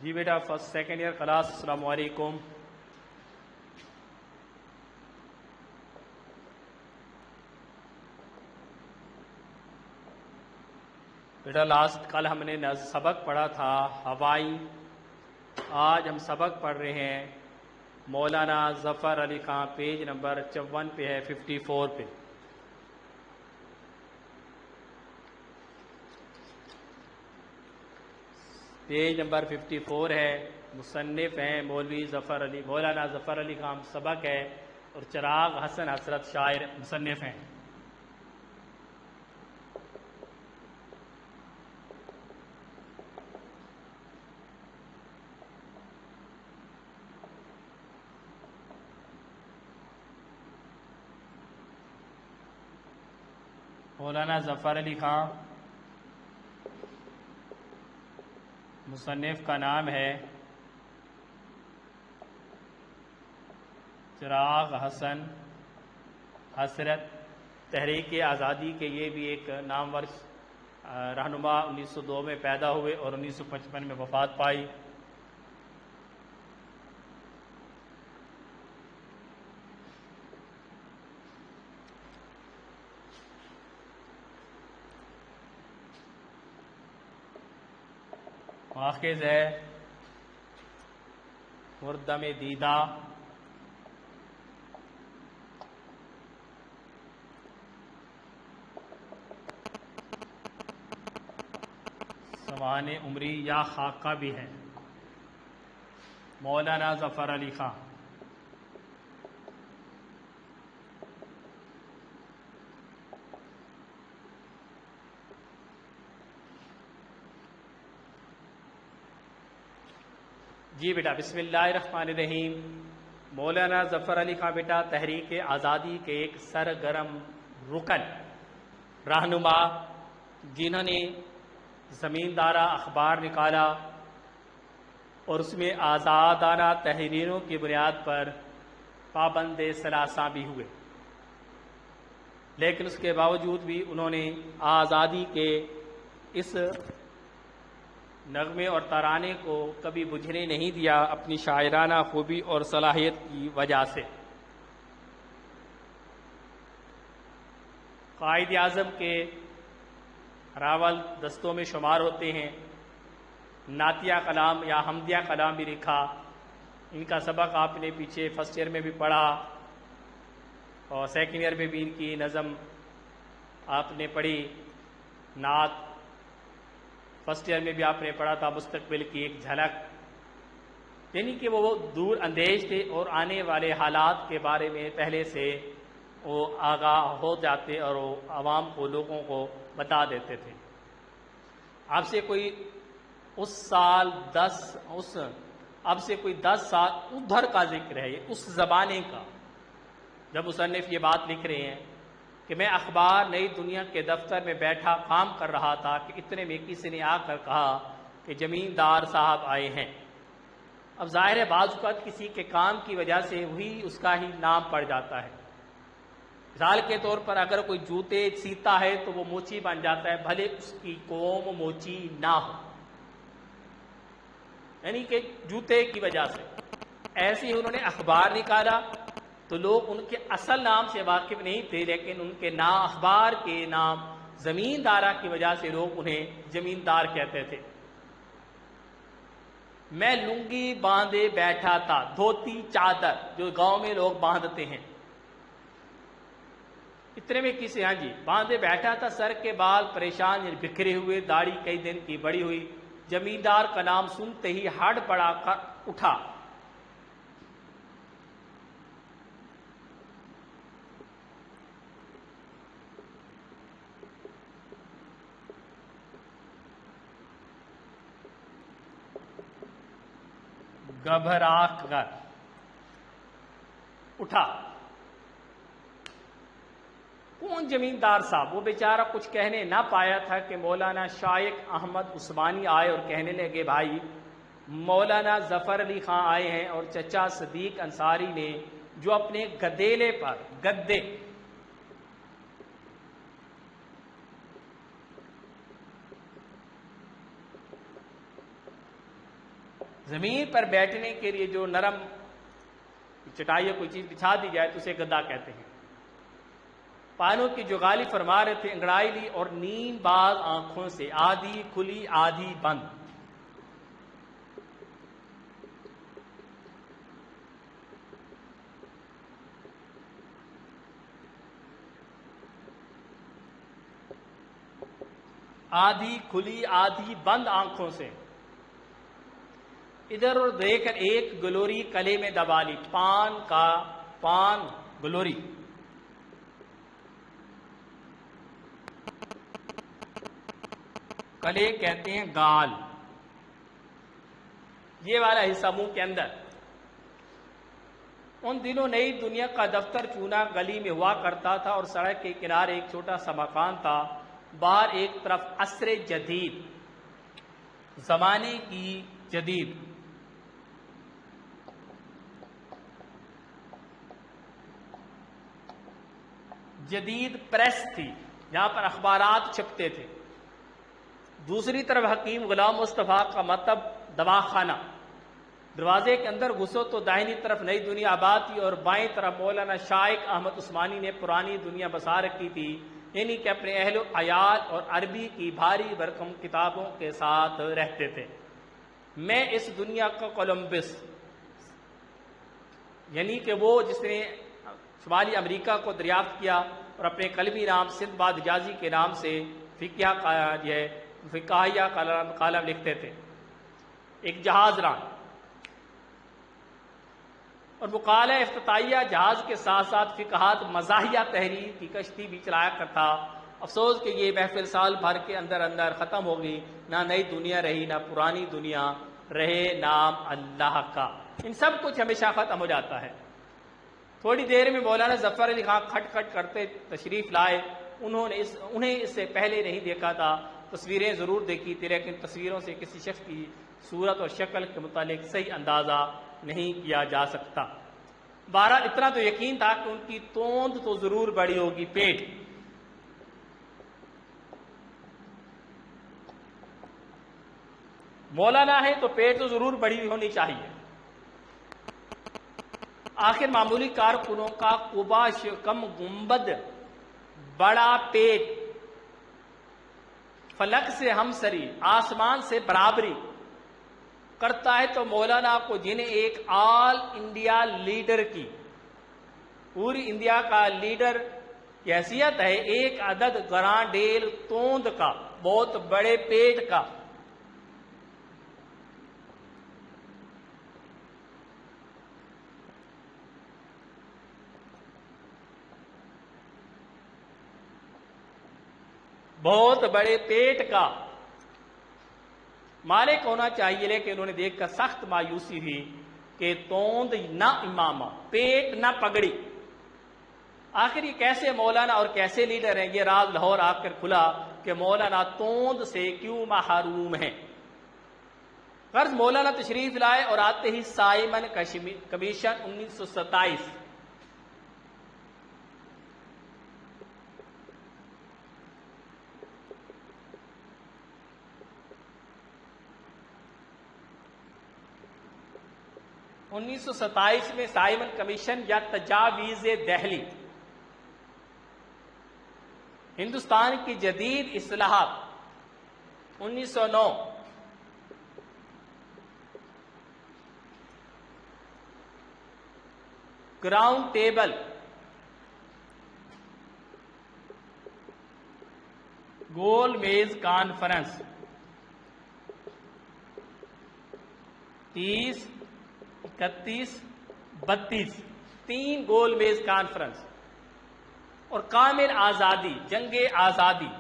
جی بیٹا first second year class, السلام علیکم۔ بیٹا last کل ہم نے سبق پڑھا تھا ہوائی، آج ہم سبق پڑھ رہے ہیں مولانا ظفر علی خان، پیج نمبر 54 پہ ہے، 54 پہ۔ پیج نمبر 54 ہے، مصنف ہیں مولانا ظفر علی خان سبق ہے، اور چراغ حسن حسرت شاعر مصنف ہیں۔ مولانا ظفر علی خان مصنف کا نام ہے چراغ حسن حسرت، تحریک آزادی کے یہ بھی ایک نامور رہنما، 1902 میں پیدا ہوئے اور 1955 میں وفات پائی۔ ماخذ ہے مردم دیدہ، سوانح عمری یا خاکہ بھی ہے، مولانا ظفر علی خان۔ جی بیٹا بسم اللہ الرحمن الرحیم۔ مولانا ظفر علی خان بیٹا تحریک آزادی کے ایک سرگرم رکن رہنما، جنہوں نے زمیندارہ اخبار نکالا اور اس میں آزادانہ تحریروں کی بنیاد پر پابند ثلاثہ بھی ہوئے، لیکن اس کے باوجود بھی انہوں نے آزادی کے اس نغمے اور ترانے کو کبھی بجھنے نہیں دیا، اپنی شاعرانہ خوبی اور صلاحیت کی وجہ سے۔ قائد اعظم کے راول دستوں میں شمار ہوتے ہیں، نعتیہ کلام یا حمدیہ کلام بھی لکھا۔ ان کا سبق آپ نے پیچھے فرسٹ ایئر میں بھی پڑھا اور سیکنڈ ایئر میں بھی ان کی نظم آپ نے پڑھی، نعت فرسٹ ایئر میں بھی آپ نے پڑھا تھا، مستقبل کی ایک جھلک، یعنی کہ وہ دور اندیش تھے اور آنے والے حالات کے بارے میں پہلے سے وہ آگاہ ہو جاتے اور وہ عوام کو، لوگوں کو بتا دیتے تھے۔ اب سے کوئی 10 سال ادھر کا ذکر ہے، اس زمانے کا، جب مصنف یہ بات لکھ رہے ہیں کہ میں اخبار نئی دنیا کے دفتر میں بیٹھا کام کر رہا تھا کہ اتنے میں کسی نے آ کر کہا کہ زمیندار صاحب آئے ہیں۔ اب ظاہر ہے بعض اوقات کسی کے کام کی وجہ سے وہی اس کا ہی نام پڑ جاتا ہے۔ مثال کے طور پر اگر کوئی جوتے سیتا ہے تو وہ موچی بن جاتا ہے، بھلے اس کی قوم موچی نہ ہو، یعنی کہ جوتے کی وجہ سے۔ ایسے ہی انہوں نے اخبار نکالا تو لوگ ان کے اصل نام سے واقف نہیں تھے، لیکن ان کے نام، اخبار کے نام زمیندارہ کی وجہ سے لوگ انہیں زمیندار کہتے تھے۔ میں لنگی باندھے بیٹھا تھا، دھوتی چادر جو گاؤں میں لوگ باندھتے ہیں، اتنے میں کسی، ہاں جی، باندھے بیٹھا تھا، سر کے بال پریشان بکھرے ہوئے، داڑھی کئی دن کی بڑی ہوئی، زمیندار کا نام سنتے ہی ہڑ بڑا کر اٹھا۔ گھبرا کر اٹھا۔ کون زمیندار صاحب؟ وہ بیچارہ کچھ کہنے نہ پایا تھا کہ مولانا شائخ احمد عثمانی آئے اور کہنے لگے بھائی مولانا ظفر علی خان آئے ہیں، اور چچا صدیق انصاری نے جو اپنے گدیلے پر گدے زمین پر بیٹھنے کے لیے جو نرم چٹائی کوئی چیز بچھا دی جائے تو اسے گدا کہتے ہیں. پانوں کی جغالی فرما رہے تھے انگڑائی لی اور نیم باز آنکھوں سے، آدھی کھلی آدھی بند. آدھی کھلی آدھی بند آنکھوں سے ادھر اور دیکھ کر ایک گلوری کلے میں دبا لی. پان گلوری. کلے کہتے ہیں گال، یہ والا حصہ منہ کے اندر. ان دنوں نئی دنیا کا دفتر چونا گلی میں ہوا کرتا تھا اور سڑک کے کنارے ایک چھوٹا سا مکان تھا. باہر ایک طرف عصر جدید، زمانے کی جدید پریس تھی جہاں پر اخبارات چھپتے تھے. دوسری طرف حکیم غلام مصطفیٰ کا مکتب دواخانہ. دروازے کے اندر گھسو تو دائنی طرف نئی دنیا آباد تھی اور بائیں طرف مولانا شائق احمد عثمانی نے پرانی دنیا بسا رکھی تھی، یعنی کہ اپنے اہل و عیال اور عربی کی بھاری بھرکم کتابوں کے ساتھ رہتے تھے. میں اس دنیا کا کولمبس، یعنی کہ وہ جس نے شمالی امریکہ کو دریافت کیا اور اپنے قلمی نام سندھ باد حجازی کے نام سے فقاہیہ کالم لکھتے تھے. ایک جہاز ران اور مقالہ افتتاحیہ جہاز کے ساتھ ساتھ فقہات مزاحیہ تحریر کی کشتی بھی چلایا کرتا. افسوس کہ یہ محفل سال بھر کے اندر ختم ہو گئی. نہ نئی دنیا رہی، نہ پرانی دنیا رہے نام اللہ کا. ان سب کچھ ہمیشہ ختم ہو جاتا ہے. تھوڑی دیر میں مولانا ظفر علی خان کھٹ کھٹ کرتے تشریف لائے. انہیں اس سے پہلے نہیں دیکھا تھا. تصویریں ضرور دیکھی تھی لیکن تصویروں سے کسی شخص کی صورت اور شکل کے متعلق صحیح اندازہ نہیں کیا جا سکتا. بہرحال اتنا تو یقین تھا کہ ان کی توند تو ضرور بڑی ہوگی. پیٹ مولانا ہے تو پیٹ تو ضرور بڑی ہونی چاہیے. آخر معمولی کارکنوں کا قبا کم گنبد بڑا پیٹ، فلک سے ہمسری آسمان سے برابری کرتا ہے تو مولانا کو، جنہیں ایک آل انڈیا لیڈر کی، پوری انڈیا کا لیڈر کی حیثیت ہے، ایک عدد گرانڈیل توند کا، بہت بڑے پیٹ کا، بہت بڑے پیٹ کا مالک ہونا چاہیے. لیکن انہوں نے دیکھ کر سخت مایوسی ہوئی کہ توند نہ امامہ، پیٹ نہ پگڑی. آخر یہ کیسے مولانا اور کیسے لیڈر ہیں؟ یہ راز لاہور آ کر کھلا کہ مولانا توند سے کیوں محروم ہیں. غرض مولانا تشریف لائے اور آتے ہی سائمن کمیشن 1927 میں سائمن کمیشن یا تجاویز دہلی، ہندوستان کی جدید اصلاحات 1909، گراؤنڈ ٹیبل، گول میز کانفرنس 30، 31، 32، 3 گول میز کانفرنس، اور کامل آزادی، جنگ آزادی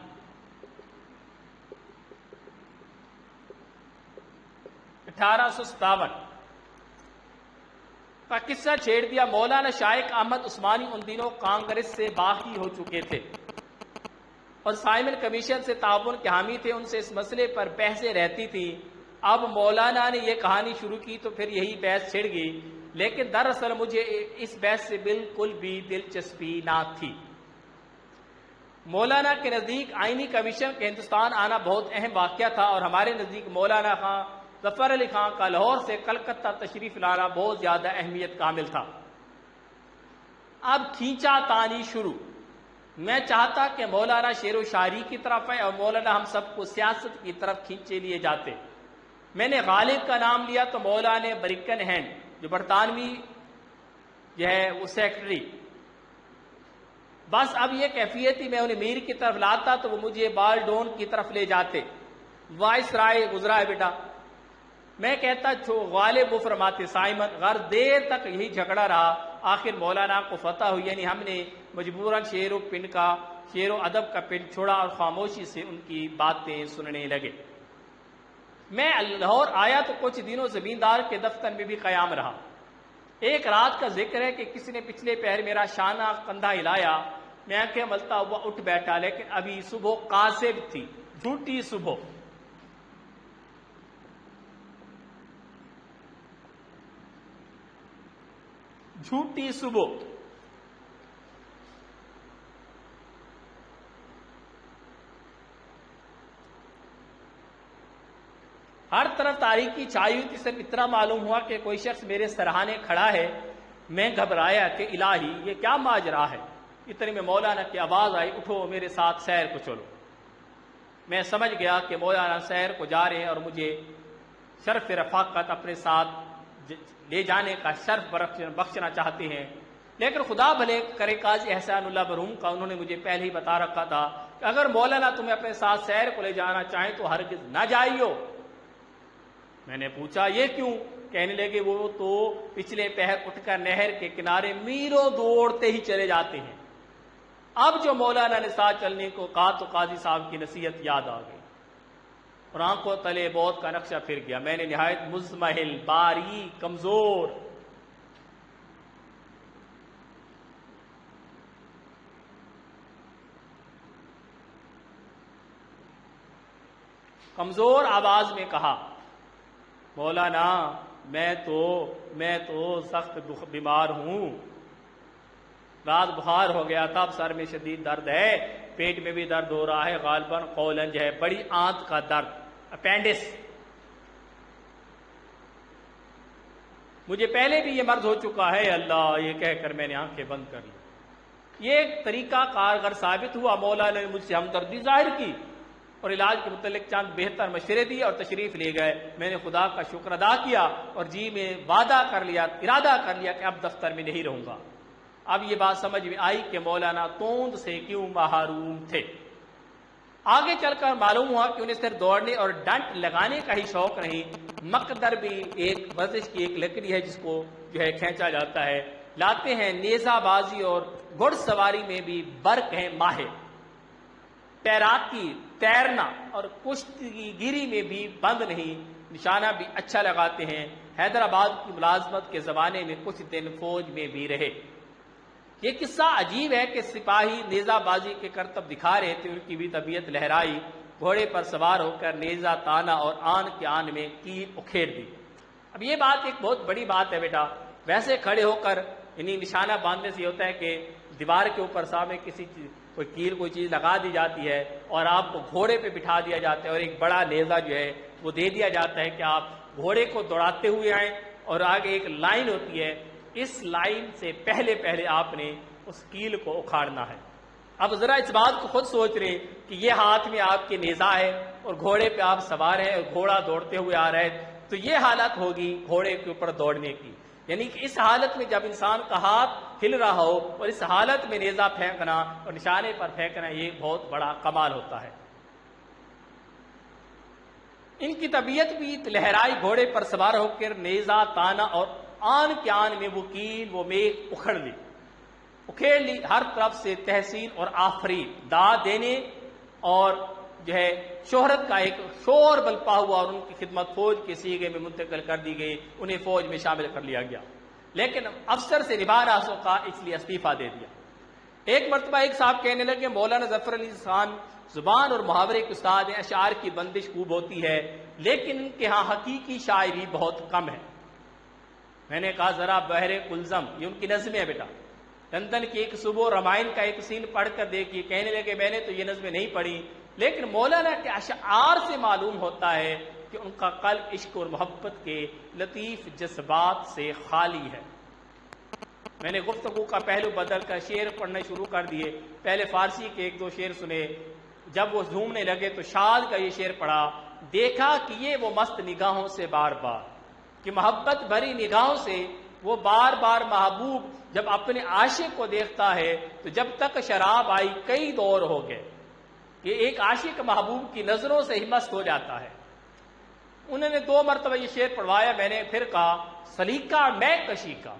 1857 کا قصہ چھیڑ دیا. مولانا شائق احمد عثمانی ان دنوں کانگریس سے باغی ہو چکے تھے اور سائمن کمیشن سے تعاون کے حامی تھے. ان سے اس مسئلے پر بحثیں رہتی تھی. اب مولانا نے یہ کہانی شروع کی تو پھر یہی بحث چھڑ گئی. لیکن دراصل مجھے اس بحث سے بالکل بھی دلچسپی نہ تھی. مولانا کے نزدیک آئینی کمیشن کے ہندوستان آنا بہت اہم واقعہ تھا اور ہمارے نزدیک مولانا خان ظفر علی خان کا لاہور سے کلکتہ تشریف لانا بہت زیادہ اہمیت کا حامل تھا۔ اب کھینچا تانی شروع۔ میں چاہتا کہ مولانا شعر و شاعری کی طرف ہے اور مولانا ہم سب کو سیاست کی طرف کھینچے لیے جاتے۔ میں نے غالب کا نام لیا تو مولانا برکن ہینڈ جو برطانوی جو ہے وہ سیکرٹری، بس اب یہ کیفیت ہی میں انہیں میر کی طرف لاتا تو وہ مجھے بالڈون کی طرف لے جاتے۔ وائس رائے گزرا ہے بیٹا، میں کہتا غالب وہ فرماتے سائمن، غرض دیر تک یہی جھگڑا رہا، آخر مولانا کو فتح ہوئی، یعنی ہم نے مجبوراً شعر و ادب کا پن چھوڑا اور خاموشی سے ان کی باتیں سننے لگے۔ میں لاہور آیا تو کچھ دنوں زمیندار کے دفتر میں بھی قیام رہا۔ ایک رات کا ذکر ہے کہ کسی نے پچھلے پہر میرا شانہ کندھا ہلایا، میں آنکھیں ملتا ہوا اٹھ بیٹھا، لیکن ابھی صبح قاصب تھی، جھوٹی صبح۔ جھوٹی صبح۔ ہر طرف تاریکی چھائی ہوئی تھی، صرف اتنا معلوم ہوا کہ کوئی شخص میرے سرہانے کھڑا ہے۔ میں گھبرایا کہ الہی یہ کیا ماجرا ہے۔ اتنے میں مولانا کی آواز آئی، اٹھو میرے ساتھ سیر کو چلو۔ میں سمجھ گیا کہ مولانا سیر کو جا رہے ہیں اور مجھے شرف رفاقت اپنے ساتھ لے جانے کا شرف بخشنا چاہتے ہیں، لیکن خدا بھلے کرے قاضی احسان اللہ مرحوم کا انہوں نے مجھے پہلے ہی بتا رکھا تھا کہ اگر مولانا تمہیں اپنے ساتھ سیر کو لے جانا چاہیں تو ہرگز نہ جائیو۔ میں نے پوچھا یہ کیوں؟ کہنے لگے وہ تو پچھلے پہر اٹھ کر نہر کے کنارے میلوں دوڑتے ہی چلے جاتے ہیں۔ اب جو مولانا نے ساتھ چلنے کو کہا تو قاضی صاحب کی نصیحت یاد آ گئی اور آنکھوں تلے موت کا نقشہ پھر گیا۔ میں نے نہایت مزمحل، باریک، کمزور آواز میں کہا، مولانا میں تو سخت بیمار ہوں، رات بخار ہو گیا تھا، اب سر میں شدید درد ہے، پیٹ میں بھی درد ہو رہا ہے، غالباً قولنج ہے، بڑی آنت کا درد، اپینڈس۔ مجھے پہلے بھی یہ مرض ہو چکا ہے اللہ، یہ کہہ کر میں نے آنکھیں بند کر لی۔ یہ ایک طریقہ کارگر ثابت ہوا۔ مولانا نے مجھ سے ہمدردی ظاہر کی اور علاج کے متعلق چند بہتر مشورے دیے اور تشریف لے گئے۔ میں نے خدا کا شکر ادا کیا اور جی میں ارادہ کر لیا کہ اب دفتر میں نہیں رہوں گا۔ اب یہ بات سمجھ میں آئی کہ مولانا توند سے کیوں محروم تھے۔ آگے چل کر معلوم ہوا کہ انہیں صرف دوڑنے اور ڈنٹ لگانے کا ہی شوق نہیں، مقدر بھی ایک ورزش کی ایک لکڑی ہے جس کو جو ہے کھینچا جاتا ہے، لاتے ہیں۔ نیزہ بازی اور گھڑ سواری میں بھی برق ہیں ماہر، تیراکی، تیرنا اور کشتی گیری میں بھی بند نہیں، نشانہ بھی اچھا لگاتے ہیں۔ حیدرآباد کی ملازمت کے زمانے میں کچھ دن فوج میں بھی رہے۔ یہ قصہ عجیب ہے کہ سپاہی نیزہ بازی کے کرتب دکھا رہے تھے، ان کی بھی طبیعت لہرائی، گھوڑے پر سوار ہو کر نیزہ تانا اور آن کے آن میں کیل اکھیڑ دی۔ اب یہ بات ایک بہت بڑی بات ہے بیٹا، ویسے کھڑے ہو کر یعنی نشانہ باندھنے سے ہوتا ہے کہ دیوار کے اوپر سامنے کوئی چیز لگا دی جاتی ہے اور آپ کو گھوڑے پہ بٹھا دیا جاتا ہے اور ایک بڑا نیزہ جو ہے وہ دے دیا جاتا ہے کہ آپ گھوڑے کو دوڑاتے ہوئے آئیں اور آگے ایک لائن ہوتی ہے، اس لائن سے پہلے آپ نے اس کیل کو اکھاڑنا ہے۔ اب ذرا اس بات کو خود سوچ رہے کہ یہ ہاتھ میں آپ کے نیزہ ہے اور گھوڑے پہ آپ سوار ہیں اور گھوڑا دوڑتے ہوئے آ رہا ہے، تو یہ حالت ہوگی گھوڑے کے اوپر دوڑنے کی، یعنی کہ اس حالت میں جب انسان کا ہاتھ ہل رہا ہو اور اس حالت میں نیزہ پھینکنا اور نشانے پر پھینکنا، یہ بہت بڑا کمال ہوتا ہے۔ ان کی طبیعت بھی لہرائی، گھوڑے پر سوار ہو کر نیزہ تانا اور آن کے آن میں وہ کیل وہ میخ اکھیڑ لی، ہر طرف سے تحسین اور آفرین، داد دینے اور جو ہے شہرت کا ایک شور بلپا ہوا اور ان کی خدمت فوج کے سیغے میں منتقل کر دی گئی، انہیں فوج میں شامل کر لیا گیا، لیکن افسر سے نبھا نہ سکا اس لیے استعفیٰ دے دیا۔ ایک مرتبہ ایک صاحب کہنے لگے مولانا ظفر علی خان زبان اور محاورے کے استاد ہیں، اشعار کی بندش خوب ہوتی ہے لیکن ان کے ہاں حقیقی شاعری بہت کم ہے۔ میں نے کہا ذرا بحر کلزم، یہ ان کی نظمیں ہیں بیٹا، لندن کی ایک صبح رامائن کا ایک سین پڑھ کر دیکھیے۔ کہنے لگے میں نے تو یہ نظمیں نہیں پڑھی لیکن مولانا کے اشعار سے معلوم ہوتا ہے کہ ان کا قلب عشق اور محبت کے لطیف جذبات سے خالی ہے۔ میں نے گفتگو کا پہلو بدل کر شعر پڑھنے شروع کر دیے۔ پہلے فارسی کے ایک دو شعر سنے، جب وہ جھومنے لگے تو شاد کا یہ شعر پڑھا، دیکھا کہ یہ وہ مست نگاہوں سے بار بار، کہ محبت بھری نگاہوں سے وہ بار بار محبوب جب اپنے عاشق کو دیکھتا ہے تو جب تک شراب آئی کئی دور ہو گئے، کہ ایک عاشق محبوب کی نظروں سے ہی مست ہو جاتا ہے۔ انہوں نے 2 مرتبہ یہ شعر پڑھوایا، میں نے پھر کہا سلیقہ میں کشی کا،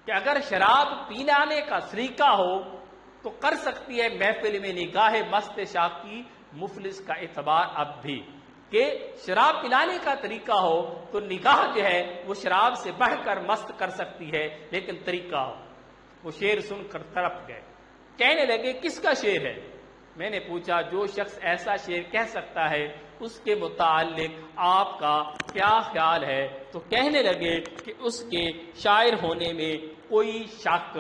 کہ اگر شراب پینانے کا سلیقہ ہو تو کر سکتی ہے محفل میں نگاہ مست شاہ کی مفلس کا اعتبار اب بھی، کہ شراب پلانے کا طریقہ ہو تو نگاہ جو ہے وہ شراب سے بڑھ کر مست کر سکتی ہے، لیکن طریقہ ہو۔ وہ شعر سن کر تڑپ گئے، کہنے لگے کس کا شعر ہے؟ میں نے پوچھا جو شخص ایسا شعر کہہ سکتا ہے اس کے متعلق آپ کا کیا خیال ہے؟ تو کہنے لگے کہ اس کے شاعر ہونے میں کوئی شک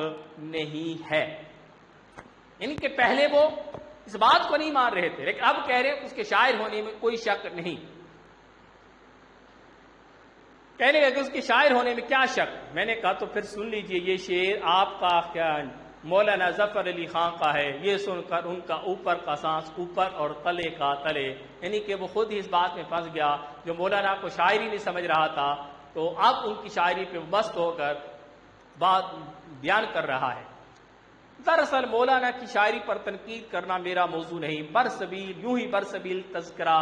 نہیں ہے۔ یعنی کہ پہلے وہ اس بات کو نہیں مان رہے تھے، لیکن اب کہہ رہے ہیں اس کے شاعر ہونے میں کوئی شک نہیں۔ کہنے لگے کہ اس کے شاعر ہونے میں کیا شک؟ میں نے کہا تو پھر سن لیجئے، یہ شعر آپ کا کیا مولانا ظفر علی خان کا ہے۔ یہ سن کر ان کا اوپر کا سانس اوپر اور تلے کا تلے، یعنی کہ وہ خود ہی اس بات میں پھنس گیا، جو مولانا کو شاعری نہیں سمجھ رہا تھا تو اب ان کی شاعری پہ مست ہو کر بات بیان کر رہا ہے۔ دراصل مولانا کی شاعری پر تنقید کرنا میرا موضوع نہیں، برسبیل یوں ہی برسبیل تذکرہ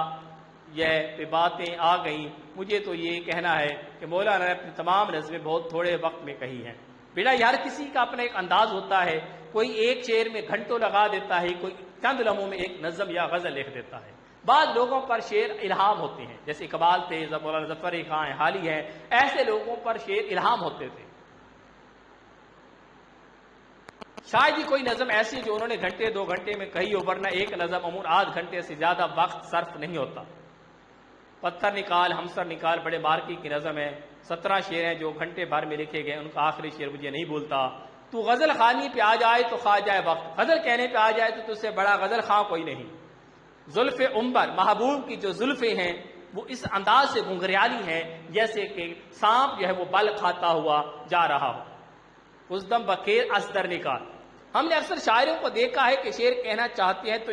یہ پہ باتیں آ گئیں۔ مجھے تو یہ کہنا ہے کہ مولانا نے اپنی تمام نظمیں بہت تھوڑے وقت میں کہی ہیں۔ بیٹا ہر کسی کا اپنا ایک انداز ہوتا ہے، کوئی ایک شعر میں گھنٹوں لگا دیتا ہے، کوئی چند لمحوں میں ایک نظم یا غزل لکھ دیتا ہے۔ بعض لوگوں پر شعر الہام ہوتے ہیں، جیسے اقبال تھے، مولانا ظفر علی خان حالی ہیں، ایسے لوگوں پر شعر الہام ہوتے تھے۔ شاید ہی کوئی نظم ایسی جو انہوں نے گھنٹے 2 گھنٹے میں کہی ہو، ورنہ ایک نظم عموماً آدھ گھنٹے سے زیادہ وقت صرف نہیں ہوتا۔ پتھر نکال ہمسر نکال بڑے مارکی کی نظم ہے، 17 شعر ہیں جو گھنٹے بھر میں لکھے گئے، ان کا آخری شعر مجھے نہیں بھولتا۔ تو غزل خانی پہ آ جائے تو خواہ جائے وقت، غزل کہنے پہ آ جائے تو تجھ سے بڑا غزل خواں کوئی نہیں۔ زلف عنبر محبوب کی جو زلفیں ہیں وہ اس انداز سے گھنگریالی ہیں جیسے کہ سانپ جو ہے وہ بل کھاتا ہوا جا رہا ہو۔ اس دم بخیر اصدر نکال۔ ہم نے اکثر شاعروں کو دیکھا ہے کہ شعر کہنا چاہتے ہیں تو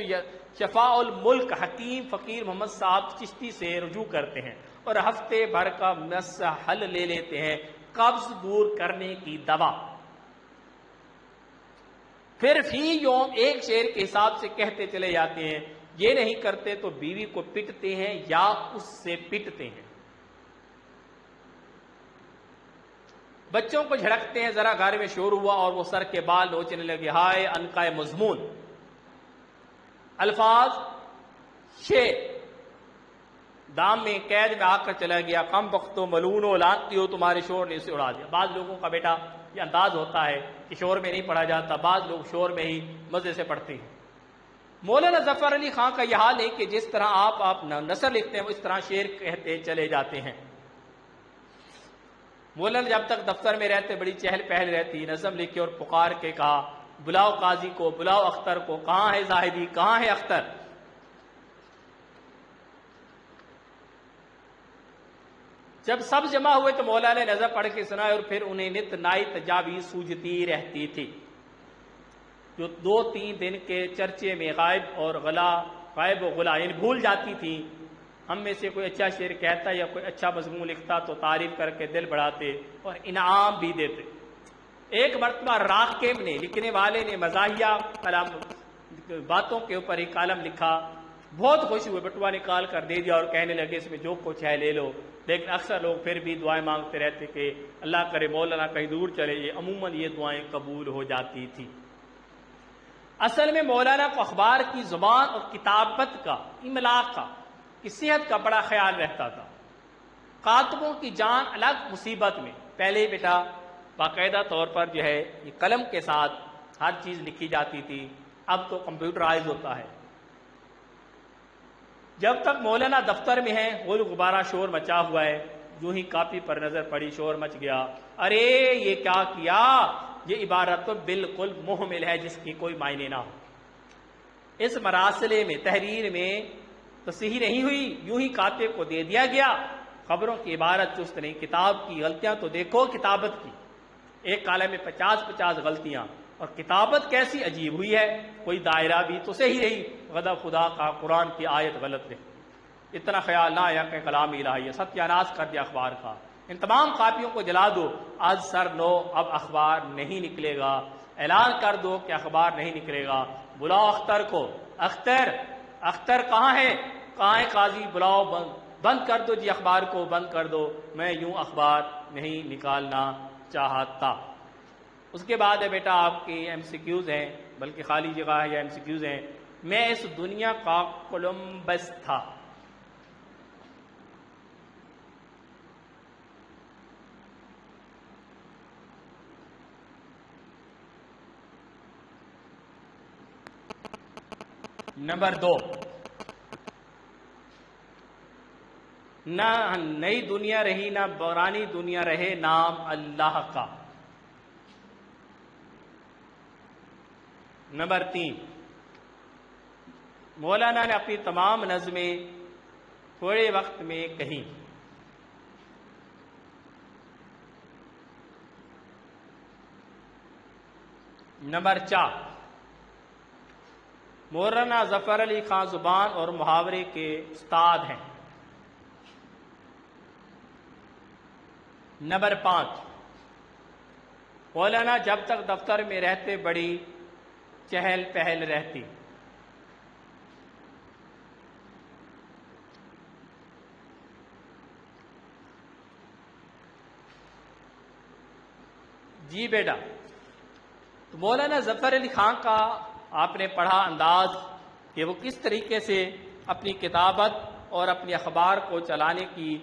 شفاء الملک حکیم فقیر محمد صاحب چشتی سے رجوع کرتے ہیں اور ہفتے بھر کا مس حل لے لیتے ہیں، قبض دور کرنے کی دوا، پھر فی یوم ایک شعر کے حساب سے کہتے چلے جاتے ہیں۔ یہ نہیں کرتے تو بیوی کو پٹتے ہیں یا اس سے پٹتے ہیں، بچوں کو جھڑکتے ہیں، ذرا گھر میں شور ہوا اور وہ سر کے بال نوچنے لگے، ہائے انقائے مضمون۔ الفاظ شعر دام میں قید میں آ کر چلا گیا، کم بختو ملونو لانتی ہو تمہارے شور نے اسے اڑا دیا۔ بعض لوگوں کا بیٹا یہ انداز ہوتا ہے کہ شور میں نہیں پڑھا جاتا، بعض لوگ شور میں ہی مزے سے پڑھتے ہیں۔ مولانا ظفر علی خان کا یہ حال نہیں کہ جس طرح آپ نثر لکھتے ہیں وہ اس طرح شعر کہتے چلے جاتے ہیں۔ مولانا جب تک دفتر میں رہتے بڑی چہل پہل رہتی، نظم لکھی اور پکار کے کہا بلاؤ قاضی کو، بلاؤ اختر کو، کہاں ہے زاہدی، کہاں ہے اختر۔ جب سب جمع ہوئے تو مولانا نے نظم پڑھ کے سنائے اور پھر انہیں نت نائی تجاویز سوجتی رہتی تھی، جو 2-3 دن کے چرچے میں غائب و غلا یعنی بھول جاتی تھی۔ ہم میں سے کوئی اچھا شعر کہتا یا کوئی اچھا مضمون لکھتا تو تعریف کر کے دل بڑھاتے اور انعام بھی دیتے۔ ایک مرتبہ راکب نے لکھنے والے نے مزاحیہ کلام باتوں کے اوپر ایک کالم لکھا، بہت خوش ہوئے، بٹوا نکال کر دے دیا اور کہنے لگے اس میں جو کچھ ہے لے لو، لیکن اکثر لوگ پھر بھی دعائیں مانگتے رہتے کہ اللہ کرے مولانا کہیں دور چلے جائے، عموماً یہ دعائیں قبول ہو جاتی تھی۔ اصل میں مولانا کو اخبار کی زبان اور کتابت کا، املا کی صحت کا بڑا خیال رہتا تھا۔ کاتبوں کی جان الگ مصیبت میں، پہلے بیٹا باقاعدہ طور پر جو ہے یہ قلم کے ساتھ ہر چیز لکھی جاتی تھی، اب تو کمپیوٹرائز ہوتا ہے۔ جب تک مولانا دفتر میں ہیں غل غبارہ شور مچا ہوا ہے، جو ہی کاپی پر نظر پڑی شور مچ گیا، ارے یہ کیا کیا، یہ عبارت تو بالکل محمل ہے جس کی کوئی معنی نہ ہو۔ اس مراسلے میں تحریر میں تصحیح نہیں ہوئی، یوں ہی کاتب کو دے دیا گیا، خبروں کی عبارت چست نہیں، کتاب کی غلطیاں تو دیکھو کتابت کی، ایک کالم میں 50 غلطیاں، اور کتابت کیسی عجیب ہوئی ہے، کوئی دائرہ بھی تو صحیح رہی، غضب خدا کا، قرآن کی آیت غلط رہی، اتنا خیال نہ آیا کہ کلام الہی ہے، ستیہ ناش کر دیا اخبار کا، ان تمام کاپیوں کو جلا دو، آج سر نو، اب اخبار نہیں نکلے گا، اعلان کر دو کہ اخبار نہیں نکلے گا، بلاؤ اختر کو، اختر کہاں ہے قاضی، بلاؤ، بند کر دو جی اخبار کو، بند کر دو، میں یوں اخبار نہیں نکالنا چاہتا۔ اس کے بعد ہے بیٹا آپ کی ایم سی کیوز ہیں، بلکہ خالی جگہ ہے یا ایم سی کیوز ہیں۔ میں اس دنیا کا کولمبس تھا۔ نمبر 2، نہ نئی دنیا رہی نہ پرانی دنیا رہے، نام اللہ کا۔ نمبر 3، مولانا نے اپنی تمام نظمیں تھوڑے وقت میں کہیں۔ نمبر 4، مولانا ظفر علی خان زبان اور محاورے کے استاد ہیں۔ نمبر 5، مولانا جب تک دفتر میں رہتے بڑی چہل پہل رہتی۔ جی بیٹا، تو مولانا ظفر علی خان کا آپ نے پڑھا انداز کہ وہ کس طریقے سے اپنی کتابت اور اپنی اخبار کو چلانے کی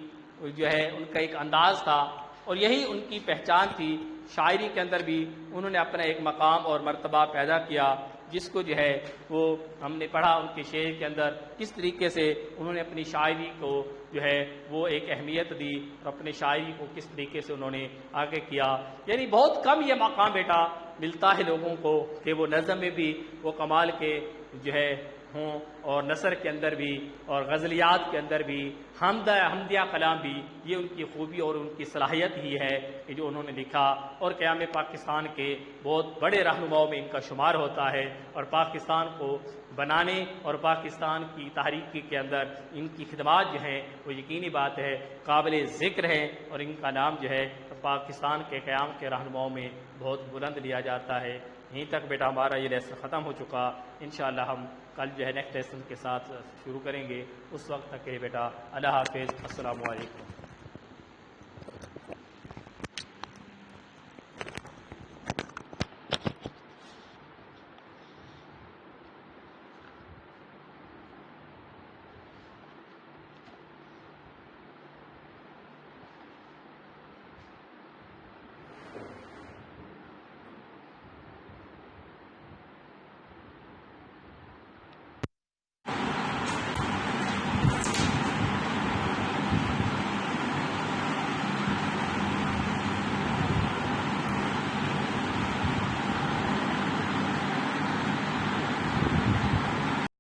جو ہے ان کا ایک انداز تھا، اور یہی ان کی پہچان تھی۔ شاعری کے اندر بھی انہوں نے اپنا ایک مقام اور مرتبہ پیدا کیا، جس کو جو ہے وہ ہم نے پڑھا ان کے شعر کے اندر، کس طریقے سے انہوں نے اپنی شاعری کو جو ہے وہ ایک اہمیت دی، اور اپنے شاعری کو کس طریقے سے انہوں نے آگے کیا۔ یعنی بہت کم یہ مقام بیٹا ملتا ہے لوگوں کو کہ وہ نظم میں بھی وہ کمال کے جو ہے ہوں، اور نثر کے اندر بھی، اور غزلیات کے اندر بھی، حمدیہ کلام بھی، یہ ان کی خوبی اور ان کی صلاحیت ہی ہے کہ جو انہوں نے لکھا، اور قیام پاکستان کے بہت بڑے رہنماؤں میں ان کا شمار ہوتا ہے، اور پاکستان کو بنانے اور پاکستان کی تحریک کے اندر ان کی خدمات جو ہیں وہ یقینی بات ہے قابل ذکر ہیں، اور ان کا نام جو ہے پاکستان کے قیام کے رہنماؤں میں بہت بلند لیا جاتا ہے۔ یہیں تک بیٹا ہمارا یہ لیسن ختم ہو چکا، انشاءاللہ ہم کل جو ہے نیکسٹ لیسن کے ساتھ شروع کریں گے، اس وقت تک کہ بیٹا اللہ حافظ، السلام علیکم۔